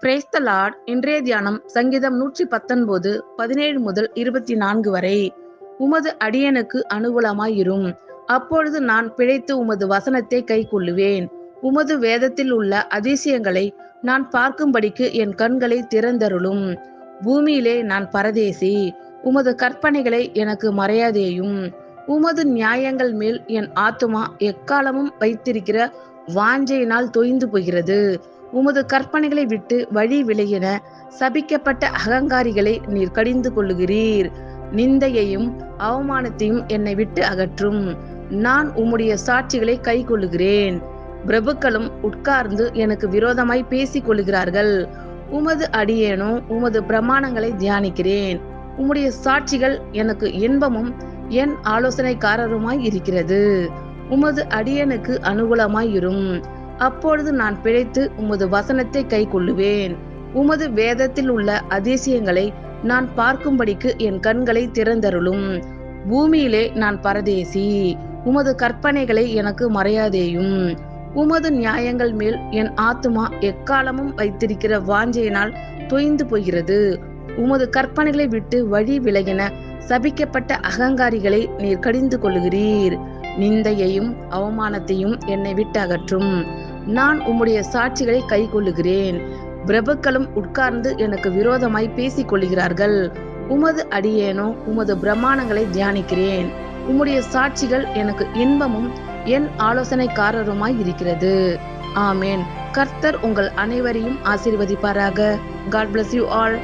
Praise the Lord. இன்றைய தியானம் சங்கீதம் 119 17 முதல் 24 வரை. உமது அடியனுக்கு அனுகூலமாயிரும், அப்பொழுது நான் பிழைத்து உமது வசனத்தை கைக்கொள்ளுவேன். உமது வேதத்தில் உள்ள அதிசயங்களை நான் பார்க்கும்படிக்கு என் கண்களை திறந்தருளும். பூமியிலே நான் பரதேசி, உமது கற்பனைகளை எனக்கு மறையாதேயும். உமது நியாயங்கள் மேல் என் ஆத்துமா எக்காலமும் வைத்திருக்கிற வாஞ்சையினால் தொய்ந்து போகிறது. உமது கற்பனைகளை விட்டு வழி விலகின சபிக்கப்பட்ட அகங்காரிகளை நீர் கடிந்து கொள்ளுகிறீர். நிந்தையையும் அவமானத்தையும் என்னை விட்டு அகற்றும். நான் உம்முடைய சாட்சிகளை கை கொள்ளுகிறேன். பிரபுக்களும் உட்கார்ந்து எனக்கு விரோதமாய் பேசிக் கொள்ளுகிறார்கள். உமது அடியேனோ உமது பிரமாணங்களை தியானிக்கிறேன். உம்முடைய சாட்சிகள் எனக்கு இன்பமும் என் ஆலோசனைக்காரருமாய் இருக்கிறது. உமது அடியனுக்கு அனுகூலமாயிரும், அப்பொழுது நான் பிழைத்து உமது வசனத்தை கை கொள்ளுவேன். உமது வேதத்தில் உள்ள அதிசயங்களை நான் பார்க்கும்படிக்கு என் கண்களை திறந்தருளும். பூமியிலே நான் பரதேசி, உமது கற்பனைகளை எனக்கு மறையாதேயும். உமது நியாயங்கள் மேல் என் ஆத்துமா எக்காலமும் வைத்திருக்கிற வாஞ்சையினால் தொய்ந்து போகிறது. உமது கற்பனைகளை விட்டு வழி விலகின சபிக்கப்பட்ட அகங்காரிகளை நீர் கடிந்து கொள்ளுகிறீர். நிந்தையையும் அவமானத்தையும் என்னை விட்டு அகற்றும். நான் உம்முடைய சாட்சிகளை கை கொள்ளுகிறேன். பிரபுக்களும் உட்கார்ந்து எனக்கு விரோதமாய் பேசிக் கொள்ளுகிறார்கள். உமது அடியேனோ உமது பிரமாணங்களை தியானிக்கிறேன். உம்முடைய சாட்சிகள் எனக்கு இன்பமும் என் ஆலோசனைக்காரருமாய் இருக்கிறது. ஆமேன். கர்த்தர் உங்கள் அனைவரையும் ஆசீர்வதிப்பாராக. God bless you all.